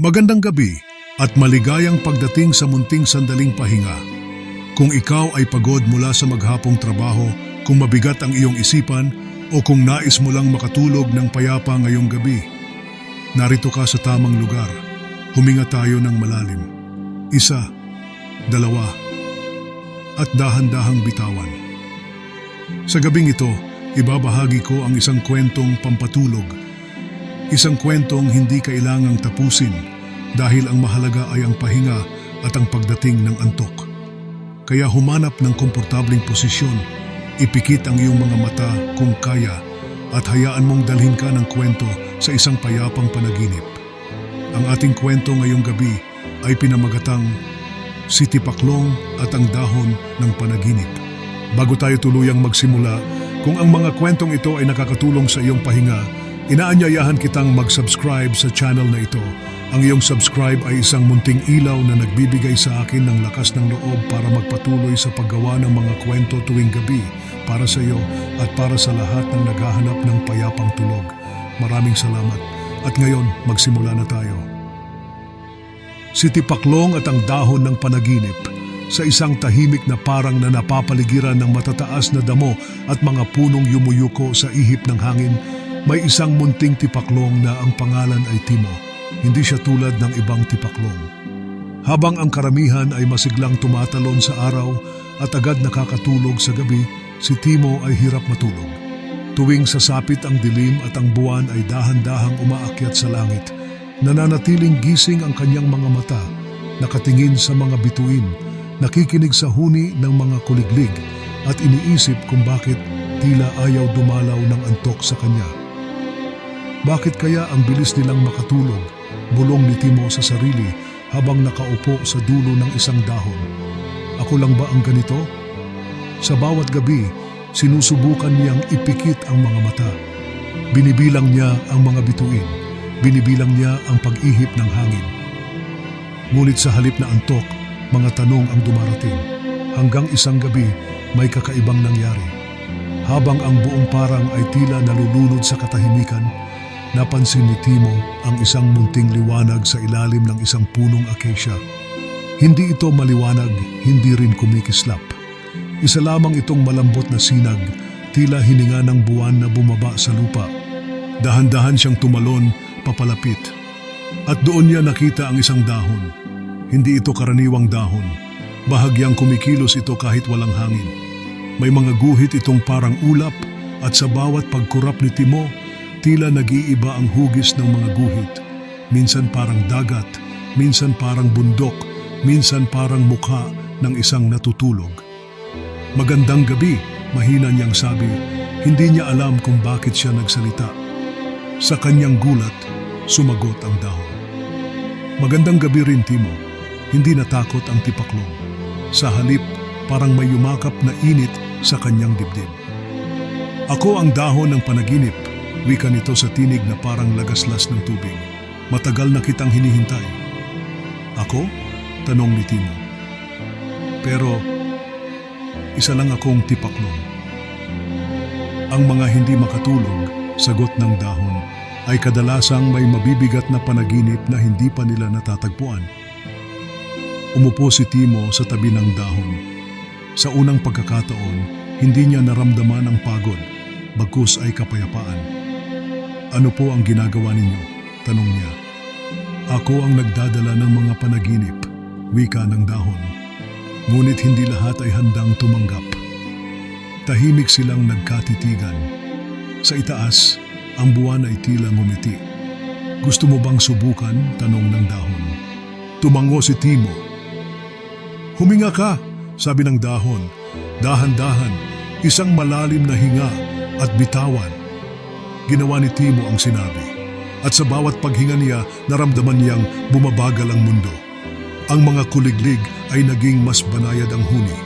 Magandang gabi at maligayang pagdating sa munting sandaling pahinga. Kung ikaw ay pagod mula sa maghapong trabaho, kung mabigat ang iyong isipan, o kung nais mo lang makatulog ng payapa ngayong gabi, narito ka sa tamang lugar. Huminga tayo ng malalim. Isa, dalawa, at dahan-dahang bitawan. Sa gabing ito, ibabahagi ko ang isang kwentong pampatulog. Isang kwentong hindi kailangang tapusin dahil ang mahalaga ay ang pahinga at ang pagdating ng antok. Kaya humanap ng komportableng posisyon, ipikit ang iyong mga mata kung kaya at hayaan mong dalhin ka ng kwento sa isang payapang panaginip. Ang ating kwento ngayong gabi ay pinamagatang Si Tipaklong at ang Dahon ng Panaginip. Bago tayo tuluyang magsimula, kung ang mga kwentong ito ay nakakatulong sa iyong pahinga, inaanyayahan kitang mag-subscribe sa channel na ito. Ang iyong subscribe ay isang munting ilaw na nagbibigay sa akin ng lakas ng loob para magpatuloy sa paggawa ng mga kwento tuwing gabi para sa iyo at para sa lahat ng naghahanap ng payapang tulog. Maraming salamat. At ngayon, magsimula na tayo. Si Tipaklong at ang Dahon ng Panaginip. Sa isang tahimik na parang na napapaligiran ng matataas na damo at mga punong yumuyuko sa ihip ng hangin, may isang munting tipaklong na ang pangalan ay Timo. Hindi siya tulad ng ibang tipaklong. Habang ang karamihan ay masiglang tumatalon sa araw at agad nakakatulog sa gabi, si Timo ay hirap matulog. Tuwing sasapit ang dilim at ang buwan ay dahan-dahang umaakyat sa langit, nananatiling gising ang kanyang mga mata, nakatingin sa mga bituin, nakikinig sa huni ng mga kuliglig at iniisip kung bakit tila ayaw dumalaw ng antok sa kanya. Bakit kaya ang bilis nilang makatulog? Bulong ni Timo sa sarili habang nakaupo sa dulo ng isang dahon. Ako lang ba ang ganito? Sa bawat gabi, sinusubukan niyang ipikit ang mga mata. Binibilang niya ang mga bituin. Binibilang niya ang pag-ihip ng hangin. Ngunit sa halip na antok, mga tanong ang dumarating. Hanggang isang gabi, may kakaibang nangyari. Habang ang buong parang ay tila nalulunod sa katahimikan, napansin ni Timo ang isang munting liwanag sa ilalim ng isang punong acacia. Hindi ito maliwanag, hindi rin kumikislap. Isa lamang itong malambot na sinag, tila hininga ng buwan na bumaba sa lupa. Dahan-dahan siyang tumalon, papalapit. At doon niya nakita ang isang dahon. Hindi ito karaniwang dahon. Bahagyang kumikilos ito kahit walang hangin. May mga guhit itong parang ulap at sa bawat pagkurap ni Timo, tila nag-iiba ang hugis ng mga guhit. Minsan parang dagat, minsan parang bundok, minsan parang mukha ng isang natutulog. Magandang gabi, mahina niyang sabi. Hindi niya alam kung bakit siya nagsalita. Sa kanyang gulat, sumagot ang dahon. Magandang gabi rin, Timo. Hindi natakot ang tipaklong. Sa halip, parang may yumakap na init sa kanyang dibdib. Ako ang dahon ng panaginip. Wika nito sa tinig na parang lagaslas ng tubig. Matagal na kitang hinihintay. Ako? Tanong ni Timo. Pero, isa lang akong tipaklong. Ang mga hindi makatulog, sagot ng dahon, ay kadalasang may mabibigat na panaginip na hindi pa nila natatagpuan. Umupo si Timo sa tabi ng dahon. Sa unang pagkakataon, hindi niya naramdaman ang pagod, bagkus ay kapayapaan. Ano po ang ginagawa ninyo? Tanong niya. Ako ang nagdadala ng mga panaginip, wika ng dahon. Ngunit hindi lahat ay handang tumanggap. Tahimik silang nagkatitigan. Sa itaas, ang buwan ay tila ngumiti. Gusto mo bang subukan? Tanong ng dahon. Tumango si Timo. Huminga ka, sabi ng dahon. Dahan-dahan, isang malalim na hinga at bitawan. Ginawa ni Timo ang sinabi. At sa bawat paghinga niya, naramdaman niyang bumabagal ang mundo. Ang mga kuliglig ay naging mas banayad ang huni.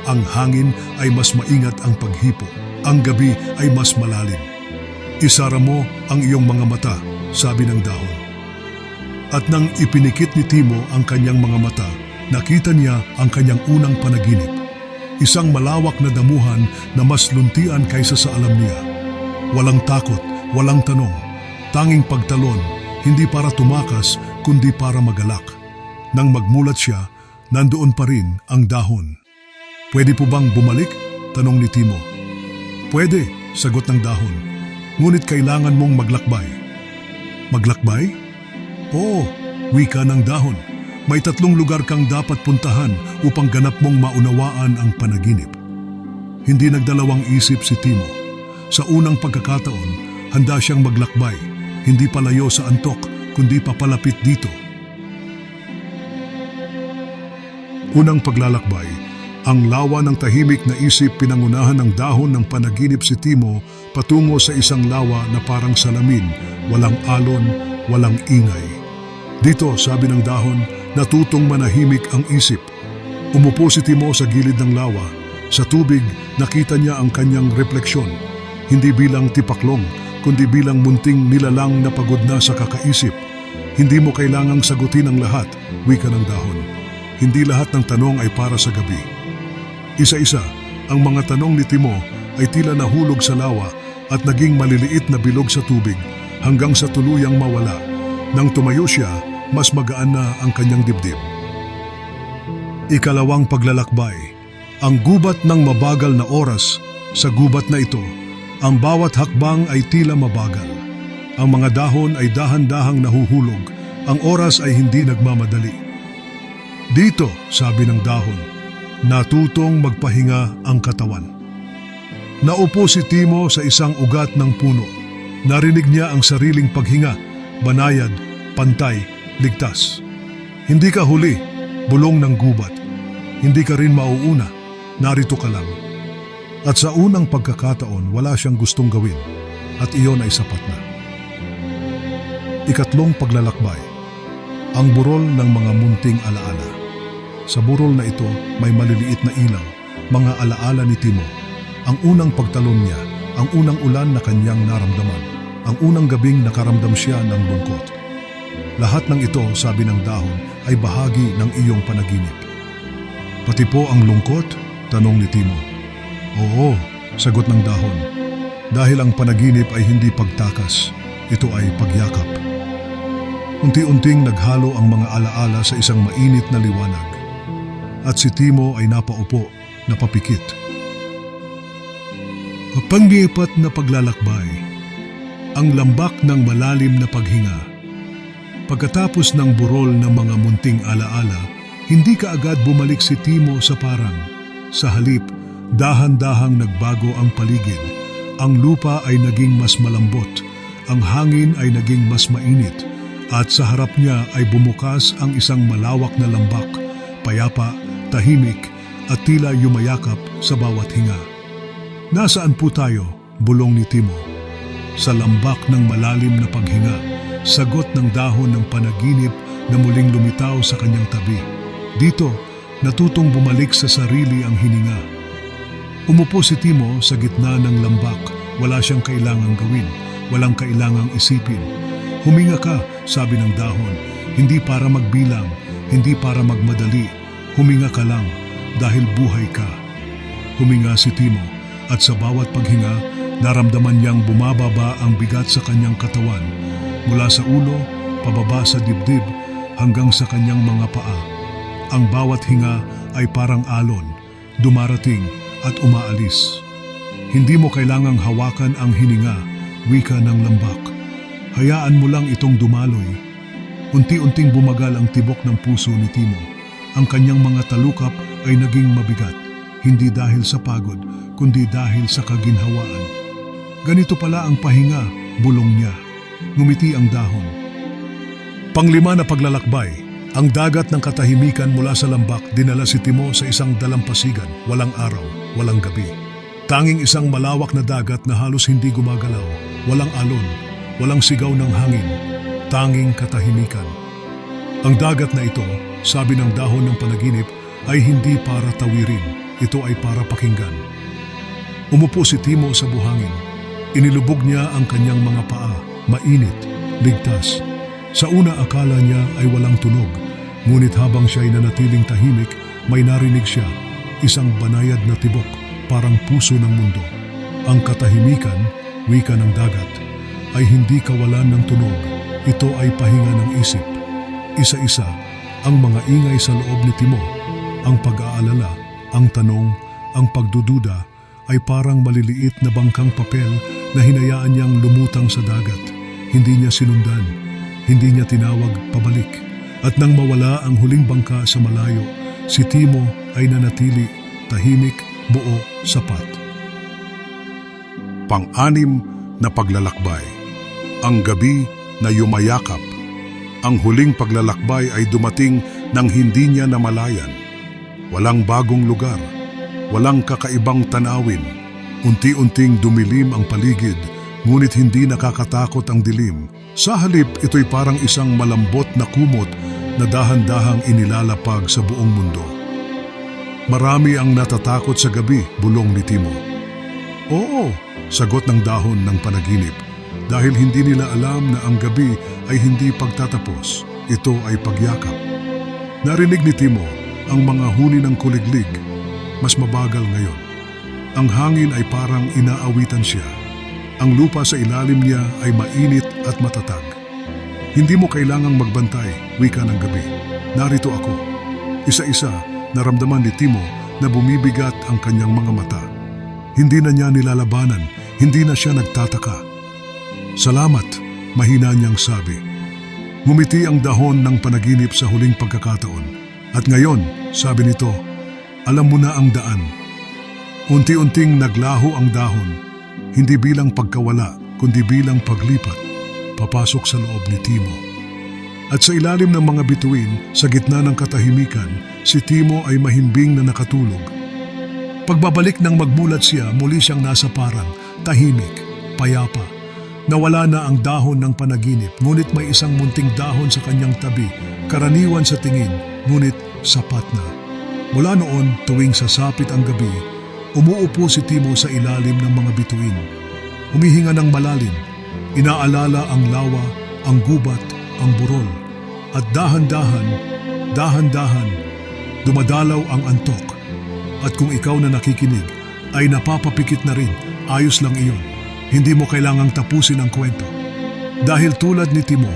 Ang hangin ay mas maingat ang paghipo. Ang gabi ay mas malalim. Isara mo ang iyong mga mata, sabi ng dahon. At nang ipinikit ni Timo ang kanyang mga mata, nakita niya ang kanyang unang panaginip. Isang malawak na damuhan na mas luntian kaysa sa alam niya. Walang takot, walang tanong, tanging pagtalon, hindi para tumakas, kundi para magalak. Nang magmulat siya, nandoon pa rin ang dahon. Pwede po bang bumalik? Tanong ni Timo. Pwede, sagot ng dahon. Ngunit kailangan mong maglakbay. Maglakbay? Oo, wika ng dahon. May 3 lugar kang dapat puntahan upang ganap mong maunawaan ang panaginip. Hindi nagdalawang isip si Timo. Sa unang pagkakataon, handa siyang maglakbay. Hindi palayo sa antok, kundi papalapit dito. Unang paglalakbay, ang lawa ng tahimik na isip pinangunahan ng dahon ng panaginip si Timo patungo sa isang lawa na parang salamin, walang alon, walang ingay. Dito, sabi ng dahon, natutong manahimik ang isip. Umupo si Timo sa gilid ng lawa. Sa tubig, nakita niya ang kanyang refleksyon. Hindi bilang tipaklong, kundi bilang munting nilalang na pagod na sa kakaisip. Hindi mo kailangang sagutin ang lahat, wika ng dahon. Hindi lahat ng tanong ay para sa gabi. Isa-isa, ang mga tanong ni Timo ay tila nahulog sa lawa at naging maliliit na bilog sa tubig hanggang sa tuluyang mawala. Nang tumayo siya, mas magaan na ang kanyang dibdib. Ikalawang paglalakbay, ang gubat ng mabagal na oras. Sa gubat na ito, ang bawat hakbang ay tila mabagal. Ang mga dahon ay dahan-dahang nahuhulog. Ang oras ay hindi nagmamadali. Dito, sabi ng dahon, natutong magpahinga ang katawan. Naupo si Timo sa isang ugat ng puno. Narinig niya ang sariling paghinga, banayad, pantay, ligtas. Hindi ka huli, bulong ng gubat. Hindi ka rin mauuna, narito ka lang. At sa unang pagkakataon, wala siyang gustong gawin, at iyon ay sapat na. Ikatlong paglalakbay, ang burol ng mga munting alaala. Sa burol na ito, may maliliit na ilaw, mga alaala ni Timo. Ang unang pagtalon niya, ang unang ulan na kanyang naramdaman, ang unang gabing nakaramdam siya ng lungkot. Lahat ng ito, sabi ng dahon, ay bahagi ng iyong panaginip. Pati po ang lungkot? Tanong ni Timo. Oo, sagot ng dahon. Dahil ang panaginip ay hindi pagtakas, ito ay pagyakap. Unti-unting naghalo ang mga alaala sa isang mainit na liwanag. At si Timo ay napaupo, napapikit. Pangipat na paglalakbay, ang lambak ng malalim na paghinga. Pagkatapos ng burol ng mga munting alaala, hindi kaagad bumalik si Timo sa parang. Sa halip, dahan-dahang nagbago ang paligid. Ang lupa ay naging mas malambot, ang hangin ay naging mas mainit, at sa harap niya ay bumukas ang isang malawak na lambak, payapa, tahimik, at tila yumayakap sa bawat hinga. Nasaan po tayo? Bulong ni Timo. Sa lambak ng malalim na paghinga, sagot ng dahon ng panaginip na muling lumitaw sa kanyang tabi. Dito, natutong bumalik sa sarili ang hininga. Umupo si Timo sa gitna ng lambak. Wala siyang kailangang gawin, walang kailangang isipin. Huminga ka, sabi ng dahon, hindi para magbilang, hindi para magmadali. Huminga ka lang dahil buhay ka. Huminga si Timo at sa bawat paghinga, naramdaman niyang bumababa ang bigat sa kanyang katawan. Mula sa ulo, pababa sa dibdib, hanggang sa kanyang mga paa. Ang bawat hinga ay parang alon, dumarating at umaalis. Hindi mo kailangang hawakan ang hininga, wika ng lambak. Hayaan mo lang itong dumaloy. Unti-unting bumagal ang tibok ng puso ni Timo. Ang kanyang mga talukap ay naging mabigat, hindi dahil sa pagod, kundi dahil sa kaginhawaan. Ganito pala ang pahinga, bulong niya. Ngumiti ang dahon. Panglima na paglalakbay, ang dagat ng katahimikan mula sa lambak dinala si Timo sa isang dalampasigan, walang araw, walang gabi. Tanging isang malawak na dagat na halos hindi gumagalaw, walang alon, walang sigaw ng hangin, tanging katahimikan. Ang dagat na ito, sabi ng dahon ng panaginip, ay hindi para tawirin, ito ay para pakinggan. Umupo si Timo sa buhangin. Inilubog niya ang kanyang mga paa, mainit, ligtas. Sa una akala niya ay walang tunog, ngunit habang siya'y nanatiling tahimik, may narinig siya, isang banayad na tibok, parang puso ng mundo. Ang katahimikan, wika ng dagat, ay hindi kawalan ng tunog, ito ay pahinga ng isip. Isa-isa ang mga ingay sa loob ni Timo. Ang pag-aalala, ang tanong, ang pagdududa ay parang maliliit na bangkang papel na hinayaan niyang lumutang sa dagat. Hindi niya sinundan, hindi niya tinawag pabalik. At nang mawala ang huling bangka sa malayo, si Timo ay nanatili, tahimik, buo, sapat. Pang-anim na paglalakbay. Ang gabi na yumayakap. Ang huling paglalakbay ay dumating nang hindi niya namalayan. Walang bagong lugar, walang kakaibang tanawin. Unti-unting dumilim ang paligid, ngunit hindi nakakatakot ang dilim. Sa halip, ito'y parang isang malambot na kumot na dahan-dahang inilalapag sa buong mundo. Marami ang natatakot sa gabi, bulong ni Timo. Oo, sagot ng dahon ng panaginip. Dahil hindi nila alam na ang gabi ay hindi pagtatapos, ito ay pagyakap. Narinig ni Timo ang mga huni ng kuliglig, mas mabagal ngayon. Ang hangin ay parang inaawitan siya. Ang lupa sa ilalim niya ay mainit at matatag. Hindi mo kailangang magbantay, wika ng gabi. Narito ako. Isa-isa, naramdaman ni Timo na bumibigat ang kanyang mga mata. Hindi na niya nilalabanan, hindi na siya nagtataka. Salamat, mahina niyang sabi. Ngumiti ang dahon ng panaginip sa huling pagkakataon. At ngayon, sabi nito, alam mo na ang daan. Unti-unting naglaho ang dahon, hindi bilang pagkawala, kundi bilang paglipat, papasok sa loob ni Timo. At sa ilalim ng mga bituin, sa gitna ng katahimikan, si Timo ay mahimbing na nakatulog. Pagbabalik ng magmulat siya, muli siyang nasa parang, tahimik, payapa. Nawala na ang dahon ng panaginip, ngunit may isang munting dahon sa kanyang tabi, karaniwan sa tingin, ngunit sapat na. Mula noon, tuwing sasapit ang gabi, umuupo si Timo sa ilalim ng mga bituin. Humihinga ng malalim, inaalala ang lawa, ang gubat, ang burol. At dahan-dahan, dumadalaw ang antok. At kung ikaw na nakikinig, ay napapapikit na rin, ayos lang iyon. Hindi mo kailangang tapusin ang kwento. Dahil tulad ni Timo,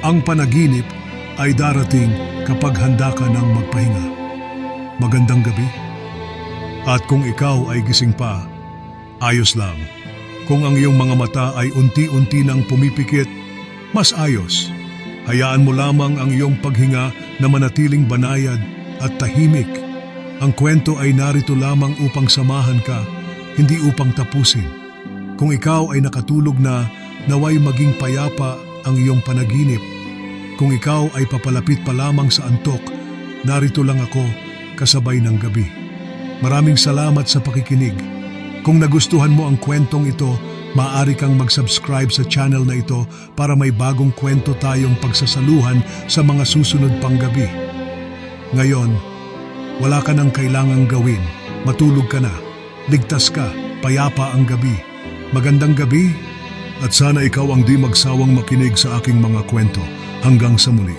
ang panaginip ay darating kapag handa ka ng magpahinga. Magandang gabi. At kung ikaw ay gising pa, ayos lang. Kung ang iyong mga mata ay unti-unti nang pumipikit, mas ayos. Hayaan mo lamang ang iyong paghinga na manatiling banayad at tahimik. Ang kwento ay narito lamang upang samahan ka, hindi upang tapusin. Kung ikaw ay nakatulog na, naway maging payapa ang iyong panaginip. Kung ikaw ay papalapit pa lamang sa antok, narito lang ako, kasabay ng gabi. Maraming salamat sa pakikinig. Kung nagustuhan mo ang kwentong ito, maaari kang mag-subscribe sa channel na ito para may bagong kwento tayong pagsasaluhan sa mga susunod pang gabi. Ngayon, wala ka nang kailangang gawin. Matulog ka na. Ligtas ka. Payapa ang gabi. Magandang gabi at sana ikaw ang di magsawang makinig sa aking mga kwento. Hanggang sa muli.